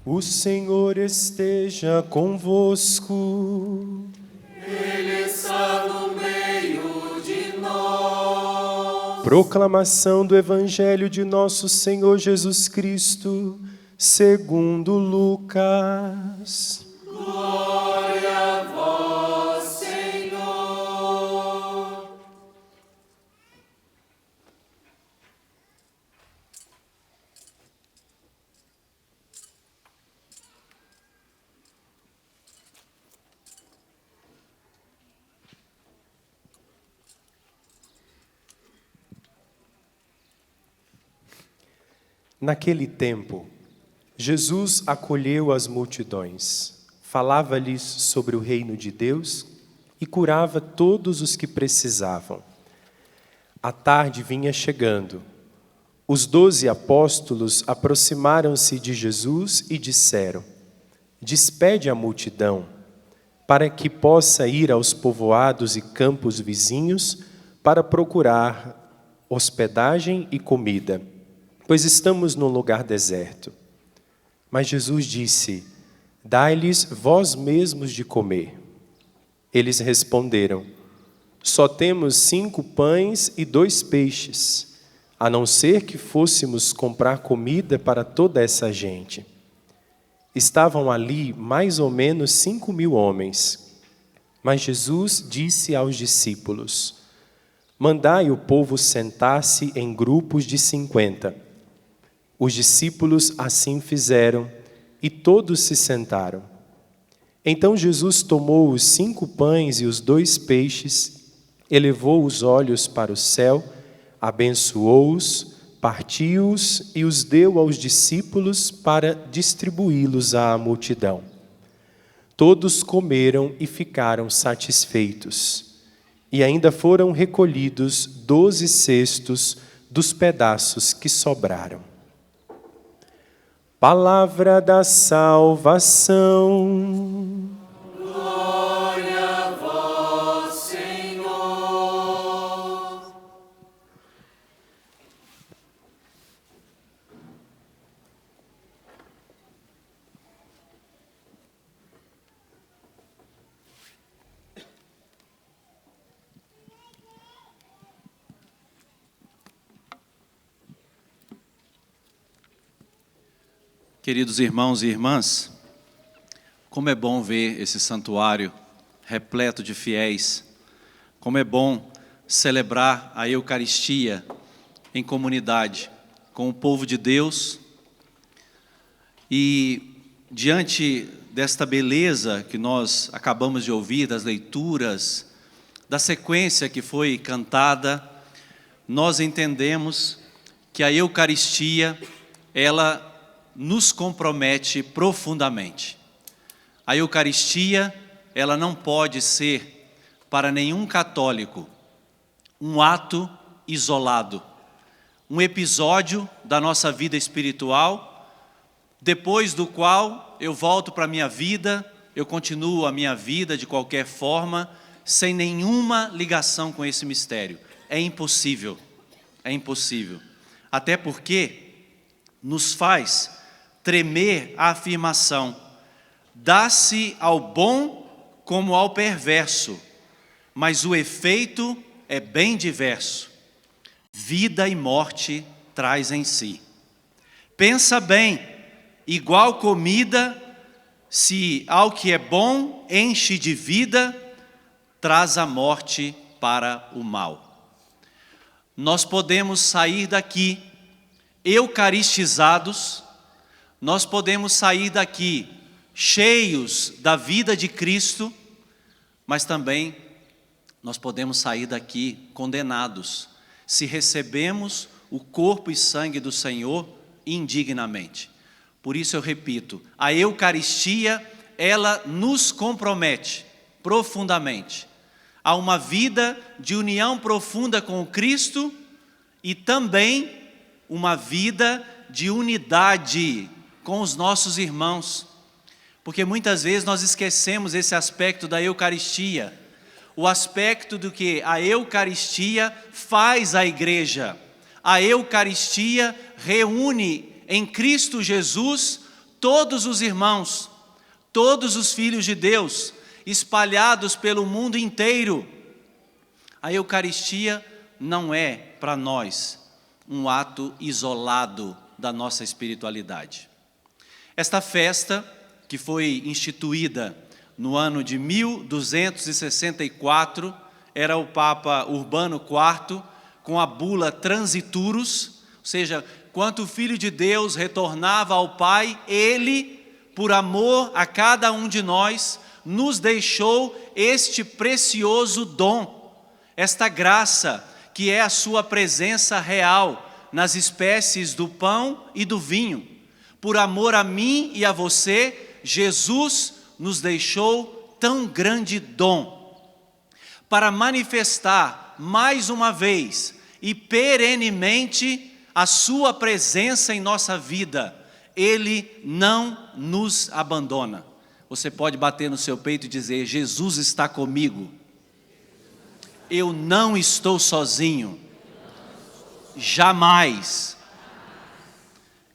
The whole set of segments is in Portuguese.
O Senhor esteja convosco. Ele está no meio de nós. Proclamação do Evangelho de nosso Senhor Jesus Cristo, segundo Lucas. Glória a vós, Senhor. Naquele tempo, Jesus acolheu as multidões, falava-lhes sobre o reino de Deus e curava todos os que precisavam. A tarde vinha chegando. Os 12 apóstolos aproximaram-se de Jesus e disseram: Despede a multidão, para que possa ir aos povoados e campos vizinhos para procurar hospedagem e comida, pois estamos num lugar deserto. Mas Jesus disse: Dai-lhes vós mesmos de comer. Eles responderam: Só temos 5 pães e 2 peixes, a não ser que fôssemos comprar comida para toda essa gente. Estavam ali mais ou menos 5.000 homens. Mas Jesus disse aos discípulos: Mandai o povo sentar-se em grupos de 50. Os discípulos assim fizeram, e todos se sentaram. Então Jesus tomou os 5 pães e os 2 peixes, elevou os olhos para o céu, abençoou-os, partiu-os e os deu aos discípulos para distribuí-los à multidão. Todos comeram e ficaram satisfeitos, e ainda foram recolhidos 12 cestos dos pedaços que sobraram. Palavra da salvação. Glória a vós, Senhor. Queridos irmãos e irmãs, como é bom ver esse santuário repleto de fiéis, como é bom celebrar a Eucaristia em comunidade, com o povo de Deus. E diante desta beleza que nós acabamos de ouvir, das leituras, da sequência que foi cantada, nós entendemos que a Eucaristia, ela nos compromete profundamente. A Eucaristia, ela não pode ser, para nenhum católico, um ato isolado, um episódio da nossa vida espiritual, depois do qual eu volto para a minha vida, eu continuo a minha vida de qualquer forma, sem nenhuma ligação com esse mistério. É impossível, até porque nos faz tremer a afirmação: dá-se ao bom como ao perverso, mas o efeito é bem diverso. Vida e morte traz em si. Pensa bem, igual comida, se ao que é bom enche de vida, traz a morte para o mal. Nós podemos sair daqui eucaristizados, nós podemos sair daqui cheios da vida de Cristo, mas também nós podemos sair daqui condenados, se recebemos o corpo e sangue do Senhor indignamente. Por isso eu repito, a Eucaristia, ela nos compromete profundamente a uma vida de união profunda com o Cristo e também uma vida de unidade com os nossos irmãos, porque muitas vezes nós esquecemos esse aspecto da Eucaristia, o aspecto do que a Eucaristia faz à igreja. A Eucaristia reúne em Cristo Jesus todos os irmãos, todos os filhos de Deus, espalhados pelo mundo inteiro. A Eucaristia não é para nós um ato isolado da nossa espiritualidade. Esta festa, que foi instituída no ano de 1264, era o Papa Urbano IV, com a bula Transiturus, ou seja, quando o Filho de Deus retornava ao Pai, Ele, por amor a cada um de nós, nos deixou este precioso dom, esta graça, que é a sua presença real nas espécies do pão e do vinho. Por amor a mim e a você, Jesus nos deixou tão grande dom, para manifestar mais uma vez e perenemente a sua presença em nossa vida. Ele não nos abandona. Você pode bater no seu peito e dizer: Jesus está comigo. Eu não estou sozinho. Jamais.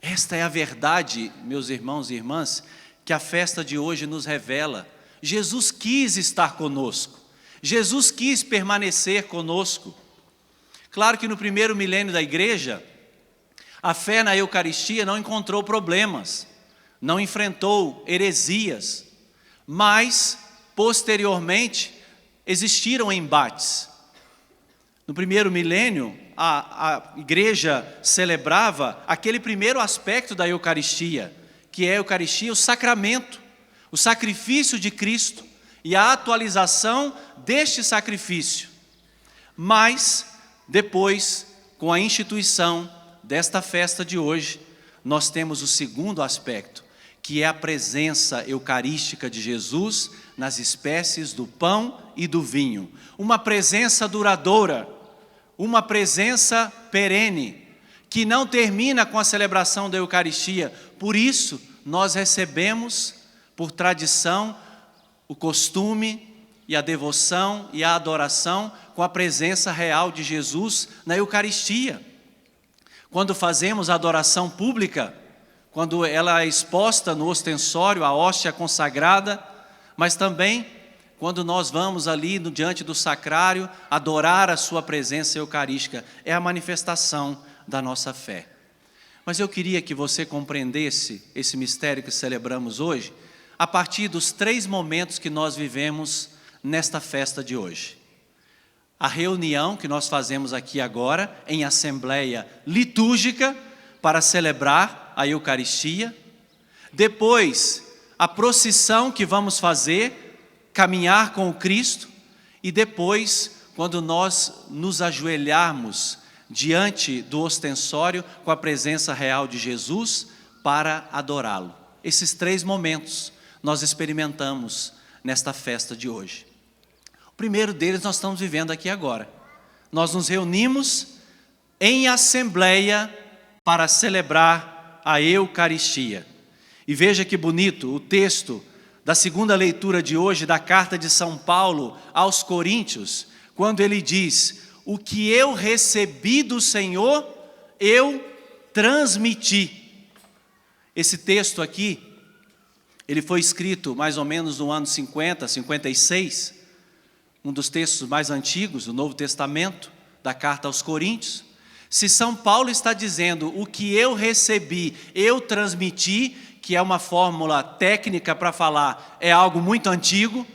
Esta é a verdade, meus irmãos e irmãs, que a festa de hoje nos revela. Jesus quis estar conosco. Jesus quis permanecer conosco. Claro que no primeiro milênio da igreja, a fé na Eucaristia não encontrou problemas, não enfrentou heresias, mas, posteriormente, existiram embates. No primeiro milênio, a igreja celebrava aquele primeiro aspecto da Eucaristia, que é a Eucaristia, o sacramento, o sacrifício de Cristo e a atualização deste sacrifício. Mas, depois, com a instituição desta festa de hoje, nós temos o segundo aspecto, que é a presença eucarística de Jesus nas espécies do pão e do vinho. Uma presença duradoura, uma presença perene, que não termina com a celebração da Eucaristia. Por isso, nós recebemos, por tradição, o costume e a devoção e a adoração com a presença real de Jesus na Eucaristia. Quando fazemos a adoração pública, quando ela é exposta no ostensório, a hóstia consagrada, mas também quando nós vamos ali diante do sacrário adorar a sua presença eucarística, é a manifestação da nossa fé. Mas eu queria que você compreendesse esse mistério que celebramos hoje, a partir dos 3 momentos que nós vivemos nesta festa de hoje. A reunião que nós fazemos aqui agora, em assembleia litúrgica, para celebrar a Eucaristia. Depois, a procissão que vamos fazer, caminhar com o Cristo. E depois, quando nós nos ajoelharmos diante do ostensório, com a presença real de Jesus, para adorá-lo. Esses 3 momentos nós experimentamos nesta festa de hoje. O primeiro deles nós estamos vivendo aqui agora. Nós nos reunimos em assembleia para celebrar a Eucaristia. E veja que bonito o texto da segunda leitura de hoje da carta de São Paulo aos Coríntios, quando ele diz: o que eu recebi do Senhor, eu transmiti. Esse texto aqui, ele foi escrito mais ou menos no ano 50, 56, um dos textos mais antigos do Novo Testamento, da carta aos Coríntios. Se São Paulo está dizendo o que eu recebi, eu transmiti, que é uma fórmula técnica para falar, é algo muito antigo,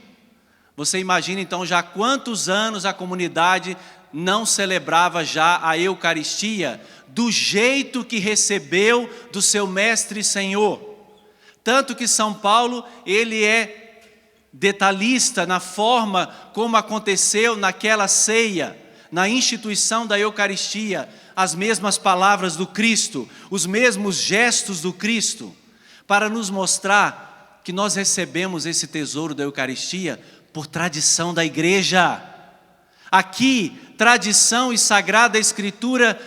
você imagina então já quantos anos a comunidade não celebrava já a Eucaristia do jeito que recebeu do seu Mestre e Senhor. Tanto que São Paulo, ele é detalhista na forma como aconteceu naquela ceia, na instituição da Eucaristia, as mesmas palavras do Cristo, os mesmos gestos do Cristo, para nos mostrar que nós recebemos esse tesouro da Eucaristia por tradição da igreja. Aqui, tradição e Sagrada Escritura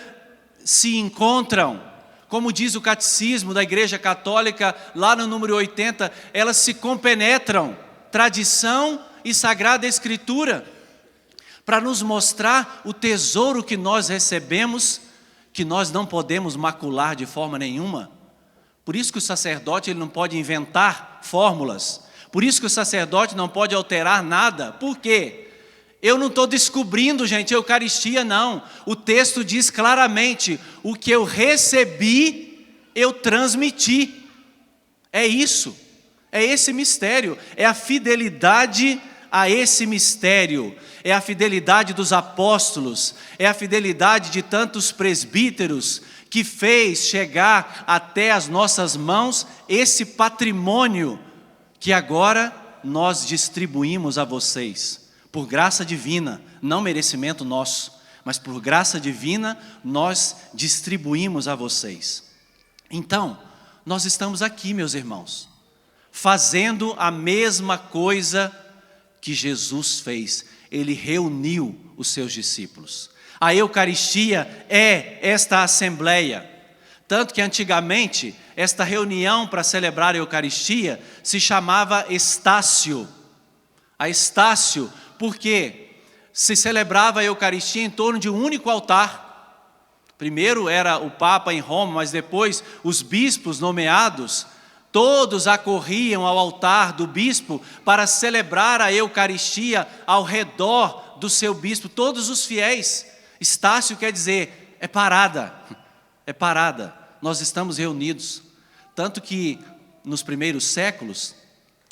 se encontram. Como diz o Catecismo da Igreja Católica, lá no número 80, elas se compenetram, tradição e Sagrada Escritura, para nos mostrar o tesouro que nós recebemos, que nós não podemos macular de forma nenhuma, Por isso que o sacerdote ele não pode inventar fórmulas. Por isso que o sacerdote não pode alterar nada. Por quê? Eu não estou descobrindo, gente, a Eucaristia, não. O texto diz claramente, o que eu recebi, eu transmiti. É isso, é esse mistério, é a fidelidade a esse mistério, é a fidelidade dos apóstolos, é a fidelidade de tantos presbíteros que fez chegar até as nossas mãos esse patrimônio que agora nós distribuímos a vocês. Por graça divina, não merecimento nosso, mas por graça divina nós distribuímos a vocês. Então, nós estamos aqui, meus irmãos, fazendo a mesma coisa que Jesus fez. Ele reuniu os seus discípulos. A Eucaristia é esta assembleia. Tanto que antigamente, esta reunião para celebrar a Eucaristia se chamava Estácio. A Estácio, porque se celebrava a Eucaristia em torno de um único altar. Primeiro era o Papa em Roma, mas depois os bispos nomeados, todos acorriam ao altar do bispo para celebrar a Eucaristia ao redor do seu bispo, todos os fiéis. Estácio quer dizer, é parada, nós estamos reunidos. Tanto que nos primeiros séculos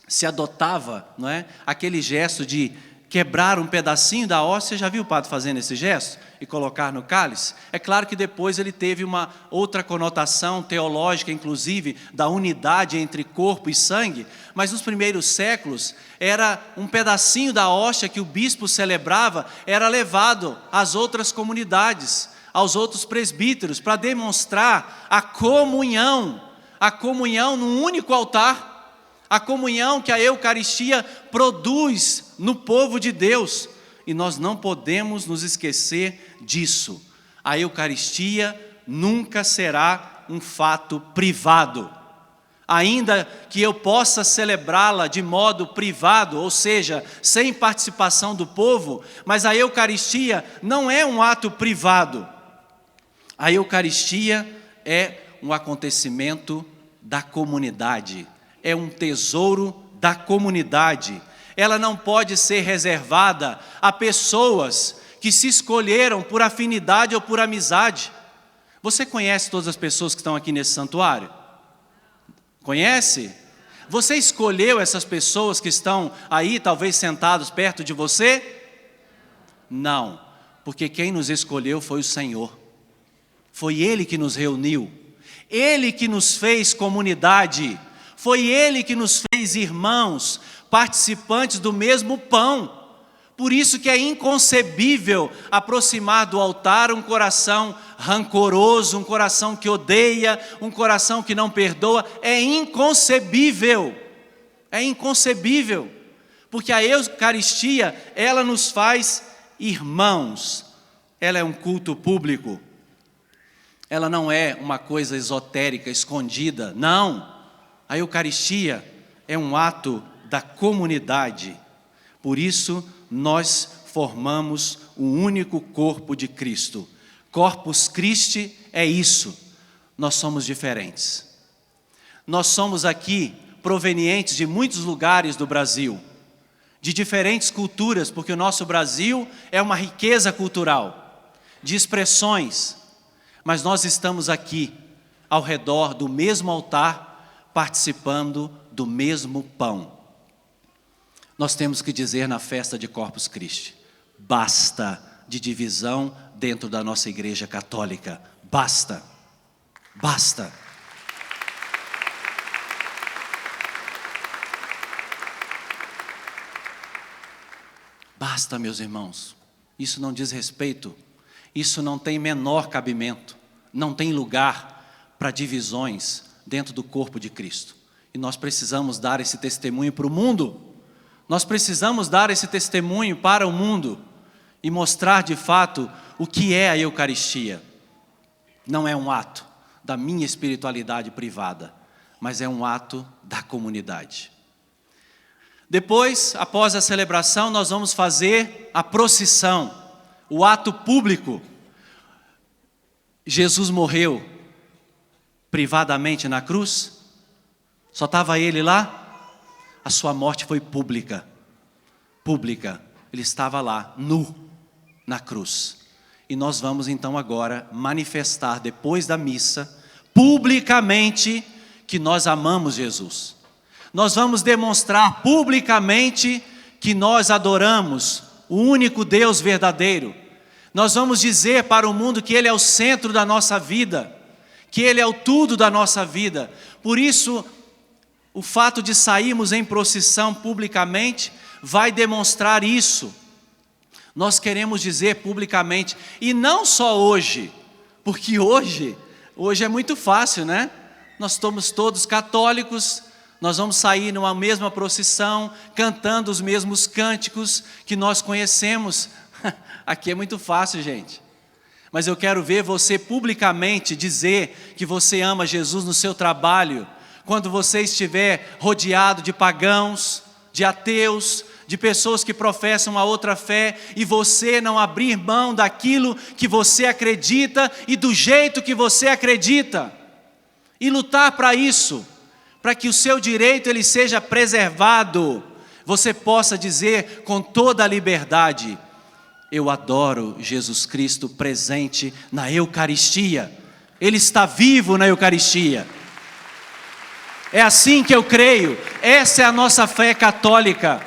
se adotava, não é, aquele gesto de quebrar um pedacinho da hóstia. Você já viu o padre fazendo esse gesto? E colocar no cálice? É claro que depois ele teve uma outra conotação teológica, inclusive, da unidade entre corpo e sangue, mas nos primeiros séculos, era um pedacinho da hóstia que o bispo celebrava, era levado às outras comunidades, aos outros presbíteros, para demonstrar a comunhão num único altar, a comunhão que a Eucaristia produz no povo de Deus. E nós não podemos nos esquecer disso. A Eucaristia nunca será um fato privado. Ainda que eu possa celebrá-la de modo privado, ou seja, sem participação do povo, mas a Eucaristia não é um ato privado. A Eucaristia é um acontecimento da comunidade, é um tesouro da comunidade. Ela não pode ser reservada a pessoas que se escolheram por afinidade ou por amizade. Você conhece todas as pessoas que estão aqui nesse santuário? Conhece? Você escolheu essas pessoas que estão aí, talvez sentados perto de você? Não, porque quem nos escolheu foi o Senhor. Foi Ele que nos reuniu, Ele que nos fez comunidade, foi Ele que nos fez irmãos, participantes do mesmo pão. Por isso que é inconcebível aproximar do altar um coração rancoroso, um coração que odeia, um coração que não perdoa. É inconcebível, porque a Eucaristia, ela nos faz irmãos. Ela é um culto público, ela não é uma coisa esotérica, escondida, não. A Eucaristia é um ato da comunidade. Por isso, nós formamos o único corpo de Cristo. Corpus Christi é isso. Nós somos diferentes. Nós somos aqui provenientes de muitos lugares do Brasil, de diferentes culturas, porque o nosso Brasil é uma riqueza cultural, de expressões, mas nós estamos aqui, ao redor do mesmo altar, participando do mesmo pão. Nós temos que dizer na festa de Corpus Christi, basta de divisão dentro da nossa igreja católica, basta, basta. Basta, meus irmãos, isso não diz respeito, isso não tem menor cabimento, não tem lugar para divisões dentro do corpo de Cristo. E nós precisamos dar esse testemunho para o mundo. Nós precisamos dar esse testemunho para o mundo e mostrar de fato o que é a Eucaristia. Não é um ato da minha espiritualidade privada, mas é um ato da comunidade. Depois, após a celebração, nós vamos fazer a procissão, o ato público. Jesus morreu privadamente na cruz? Só estava ele lá? A sua morte foi pública. Pública. Ele estava lá, nu, na cruz. E nós vamos então agora manifestar, depois da missa, publicamente, que nós amamos Jesus. Nós vamos demonstrar publicamente que nós adoramos o único Deus verdadeiro. Nós vamos dizer para o mundo que Ele é o centro da nossa vida, que Ele é o tudo da nossa vida. Por isso, o fato de sairmos em procissão publicamente vai demonstrar isso. Nós queremos dizer publicamente, e não só hoje, porque hoje é muito fácil, né? Nós somos todos católicos, nós vamos sair numa mesma procissão, cantando os mesmos cânticos que nós conhecemos. Aqui é muito fácil, gente. Mas eu quero ver você publicamente dizer que você ama Jesus no seu trabalho, quando você estiver rodeado de pagãos, de ateus, de pessoas que professam uma outra fé, e você não abrir mão daquilo que você acredita e do jeito que você acredita, e lutar para isso, para que o seu direito ele seja preservado, você possa dizer com toda a liberdade: eu adoro Jesus Cristo presente na Eucaristia, Ele está vivo na Eucaristia. É assim que eu creio, essa é a nossa fé católica,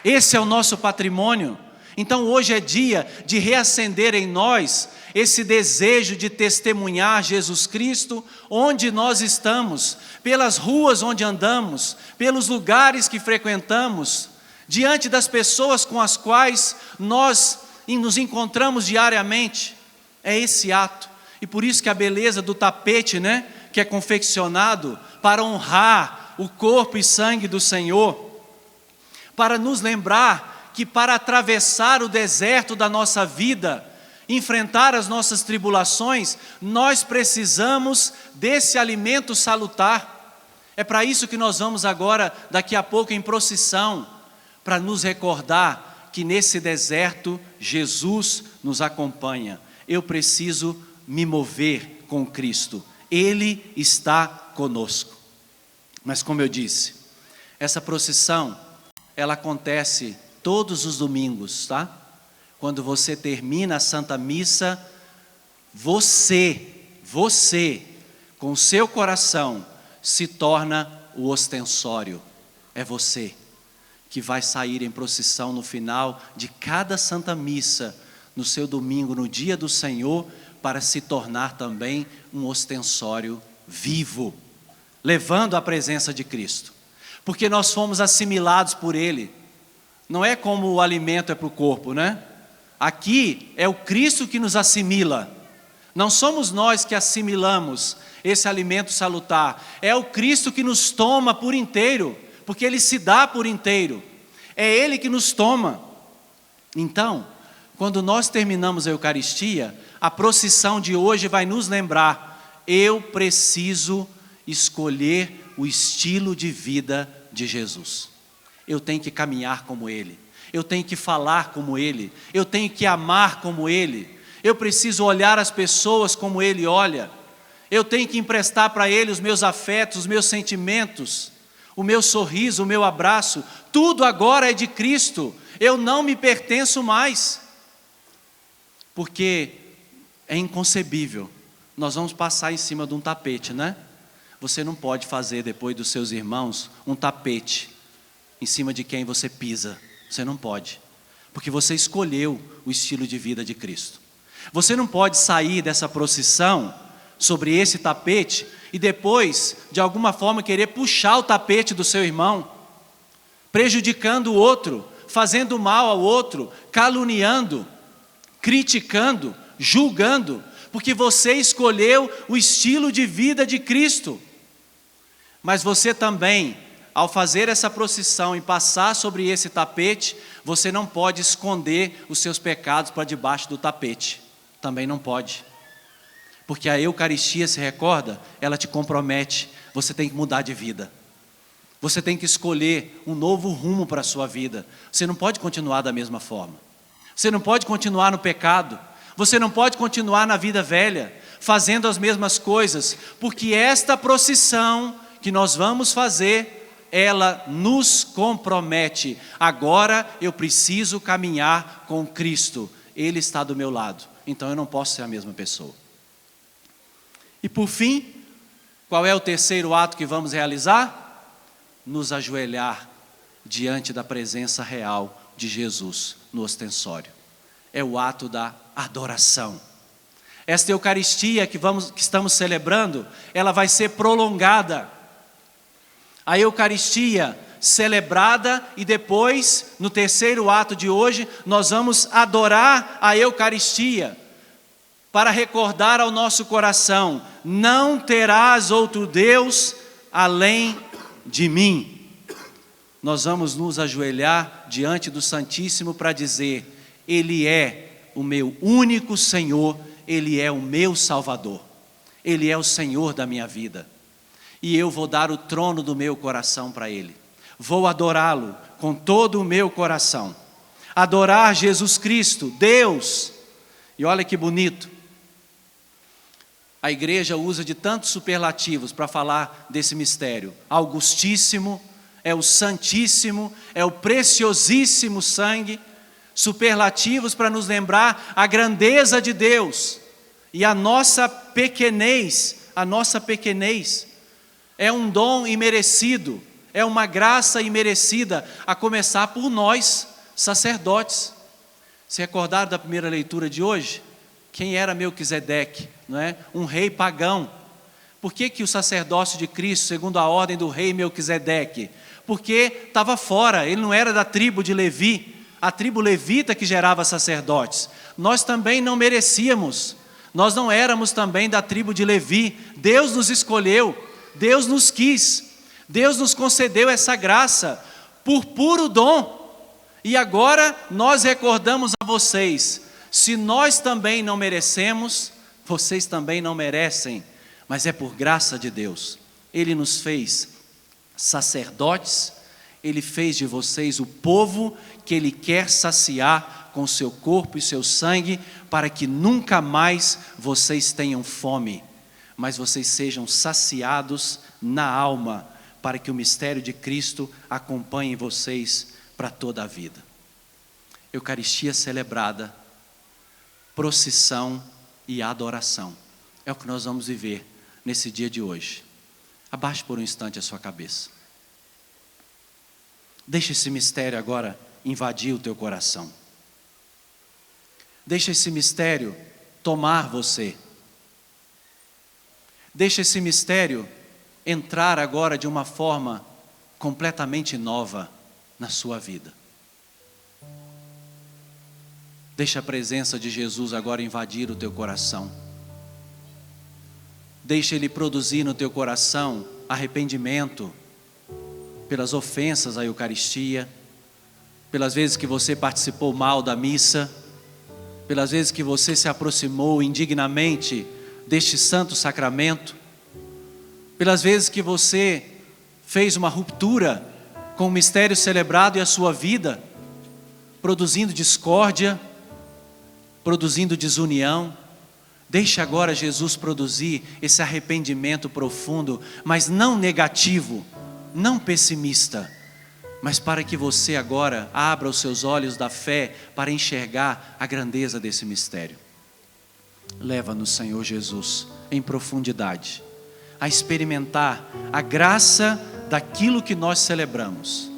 esse é o nosso patrimônio. Então hoje é dia de reacender em nós esse desejo de testemunhar Jesus Cristo onde nós estamos, pelas ruas onde andamos, pelos lugares que frequentamos, diante das pessoas com as quais nós nos encontramos diariamente. É esse ato. E por isso que a beleza do tapete, né, que é confeccionado para honrar o corpo e sangue do Senhor, para nos lembrar que para atravessar o deserto da nossa vida, enfrentar as nossas tribulações, nós precisamos desse alimento salutar. É para isso que nós vamos agora, daqui a pouco, em procissão, para nos recordar que nesse deserto Jesus nos acompanha. Eu preciso me mover com Cristo, Ele está conosco. Mas como eu disse, essa procissão, ela acontece todos os domingos, tá? Quando você termina a Santa Missa, você, com o seu coração, se torna o ostensório. É você que vai sair em procissão no final de cada Santa Missa, no seu domingo, no dia do Senhor, para se tornar também um ostensório vivo, levando a presença de Cristo. Porque nós fomos assimilados por Ele. Não é como o alimento é para o corpo, né? Aqui é o Cristo que nos assimila. Não somos nós que assimilamos esse alimento salutar. É o Cristo que nos toma por inteiro, porque Ele se dá por inteiro. É Ele que nos toma. Então, quando nós terminamos a Eucaristia, a procissão de hoje vai nos lembrar: eu preciso escolher o estilo de vida de Jesus. Eu tenho que caminhar como Ele, eu tenho que falar como Ele, eu tenho que amar como Ele, eu preciso olhar as pessoas como Ele olha, eu tenho que emprestar para Ele os meus afetos, os meus sentimentos, o meu sorriso, o meu abraço, tudo agora é de Cristo, eu não me pertenço mais, porque é inconcebível, nós vamos passar em cima de um tapete, né? Você não pode fazer depois dos seus irmãos um tapete em cima de quem você pisa. Você não pode, porque você escolheu o estilo de vida de Cristo. Você não pode sair dessa procissão sobre esse tapete e depois, de alguma forma, querer puxar o tapete do seu irmão, prejudicando o outro, fazendo mal ao outro, caluniando, criticando, julgando, porque você escolheu o estilo de vida de Cristo. Mas você também, ao fazer essa procissão e passar sobre esse tapete, você não pode esconder os seus pecados para debaixo do tapete. Também não pode. Porque a Eucaristia, se recorda, ela te compromete. Você tem que mudar de vida. Você tem que escolher um novo rumo para a sua vida. Você não pode continuar da mesma forma. Você não pode continuar no pecado. Você não pode continuar na vida velha, fazendo as mesmas coisas, porque esta procissão que nós vamos fazer, ela nos compromete. Agora eu preciso caminhar com Cristo, Ele está do meu lado, então eu não posso ser a mesma pessoa. E por fim, qual é o terceiro ato que vamos realizar? Nos ajoelhar diante da presença real de Jesus no ostensório. É o ato da adoração. Esta Eucaristia que estamos celebrando, ela vai ser prolongada. A Eucaristia celebrada e depois, no terceiro ato de hoje, nós vamos adorar a Eucaristia para recordar ao nosso coração: não terás outro Deus além de mim. Nós vamos nos ajoelhar diante do Santíssimo para dizer: Ele é o meu único Senhor, Ele é o meu Salvador, Ele é o Senhor da minha vida. E eu vou dar o trono do meu coração para Ele. Vou adorá-lo com todo o meu coração. Adorar Jesus Cristo, Deus. E olha que bonito. A igreja usa de tantos superlativos para falar desse mistério. Augustíssimo, é o Santíssimo, é o preciosíssimo sangue. Superlativos para nos lembrar a grandeza de Deus e a nossa pequenez. É um dom imerecido, é uma graça imerecida, a começar por nós, sacerdotes. Se recordaram da primeira leitura de hoje? Quem era Melquisedeque? Não é? Um rei pagão. Por que o sacerdócio de Cristo, segundo a ordem do rei Melquisedeque? Porque estava fora, ele não era da tribo de Levi, a tribo levita que gerava sacerdotes. Nós também não merecíamos, nós não éramos também da tribo de Levi. Deus nos escolheu, Deus nos quis, Deus nos concedeu essa graça por puro dom. E agora nós recordamos a vocês: se nós também não merecemos, vocês também não merecem, mas é por graça de Deus. Ele nos fez sacerdotes, Ele fez de vocês o povo que Ele quer saciar com seu corpo e seu sangue, para que nunca mais vocês tenham fome, mas vocês sejam saciados na alma, para que o mistério de Cristo acompanhe vocês para toda a vida. Eucaristia celebrada, procissão e adoração. É o que nós vamos viver nesse dia de hoje. Abaixe por um instante a sua cabeça. Deixa esse mistério agora invadir o teu coração. Deixa esse mistério tomar você. Deixa esse mistério entrar agora de uma forma completamente nova na sua vida. Deixa a presença de Jesus agora invadir o teu coração. Deixa Ele produzir no teu coração arrependimento pelas ofensas à Eucaristia, pelas vezes que você participou mal da missa, pelas vezes que você se aproximou indignamente deste santo sacramento, pelas vezes que você fez uma ruptura com o mistério celebrado e a sua vida, produzindo discórdia, produzindo desunião. Deixe agora Jesus produzir esse arrependimento profundo, mas não negativo, não pessimista, mas para que você agora abra os seus olhos da fé para enxergar a grandeza desse mistério. Leva-nos, Senhor Jesus, em profundidade, a experimentar a graça daquilo que nós celebramos.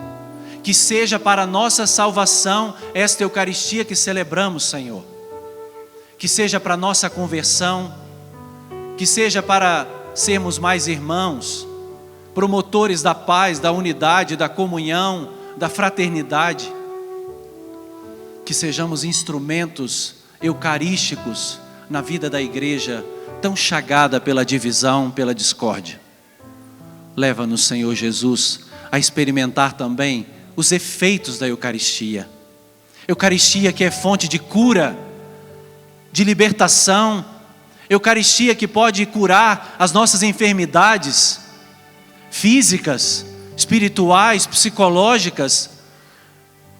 Que seja para a nossa salvação esta Eucaristia que celebramos, Senhor. Que seja para a nossa conversão, que seja para sermos mais irmãos, promotores da paz, da unidade, da comunhão, da fraternidade. Que sejamos instrumentos eucarísticos na vida da igreja, tão chagada pela divisão, pela discórdia. Leva-nos, Senhor Jesus, a experimentar também os efeitos da Eucaristia. Eucaristia que é fonte de cura, de libertação. Eucaristia que pode curar as nossas enfermidades físicas, espirituais, psicológicas,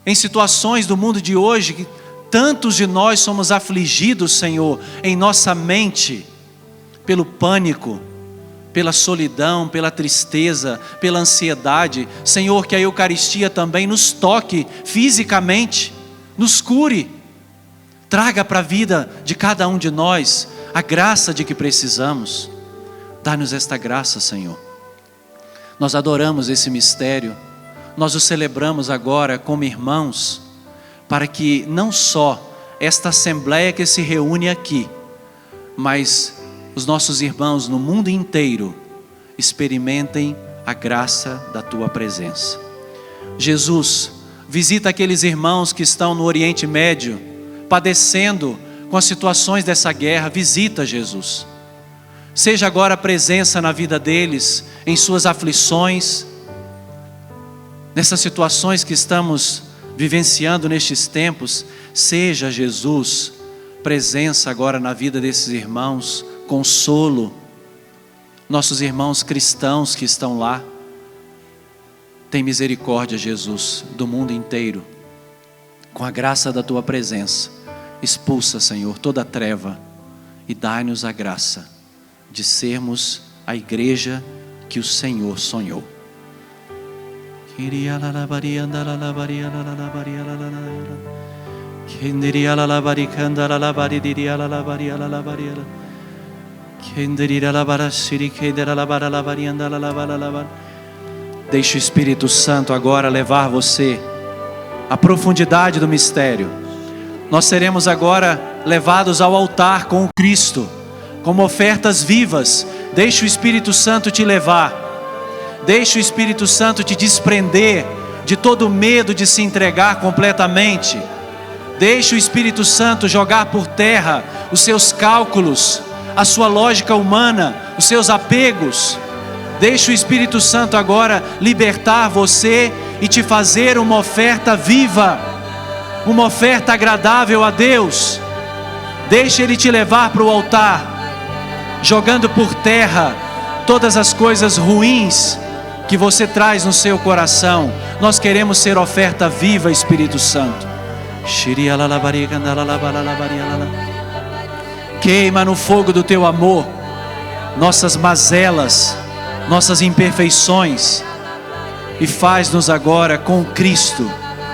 em situações do mundo de hoje que tantos de nós somos afligidos, Senhor, em nossa mente, pelo pânico, pela solidão, pela tristeza, pela ansiedade. Senhor, que a Eucaristia também nos toque fisicamente, nos cure, traga para a vida de cada um de nós a graça de que precisamos. Dá-nos esta graça, Senhor. Nós adoramos esse mistério, nós o celebramos agora como irmãos, para que não só esta assembleia que se reúne aqui, mas os nossos irmãos no mundo inteiro experimentem a graça da Tua presença. Jesus, visita aqueles irmãos que estão no Oriente Médio, padecendo com as situações dessa guerra. Visita, Jesus. Seja agora a presença na vida deles, em suas aflições, nessas situações que estamos vivenciando nestes tempos. Seja, Jesus, presença agora na vida desses irmãos, consolo. Nossos irmãos cristãos que estão lá, tem misericórdia, Jesus, do mundo inteiro. Com a graça da Tua presença, expulsa, Senhor, toda a treva e dai-nos a graça de sermos a igreja que o Senhor sonhou. Deixe o Espírito Santo agora levar você à profundidade do mistério. Nós seremos agora levados ao altar com o Cristo, como ofertas vivas. Deixe o Espírito Santo te levar. Deixe o Espírito Santo te desprender de todo medo de se entregar completamente. Deixe o Espírito Santo jogar por terra os seus cálculos, a sua lógica humana, os seus apegos. Deixe o Espírito Santo agora libertar você e te fazer uma oferta viva, uma oferta agradável a Deus. Deixe Ele te levar para o altar, jogando por terra todas as coisas ruins que você traz no seu coração. Nós queremos ser oferta viva, Espírito Santo. Queima no fogo do Teu amor nossas mazelas, nossas imperfeições, e faz-nos agora com Cristo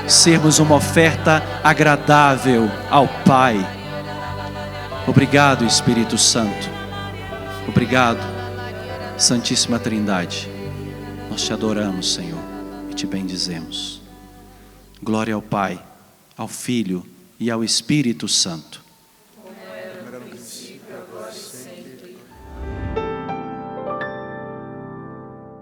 sermos uma oferta agradável ao Pai. Obrigado, Espírito Santo. Obrigado, Santíssima Trindade. Nós te adoramos, Senhor, e te bendizemos. Glória ao Pai, ao Filho e ao Espírito Santo,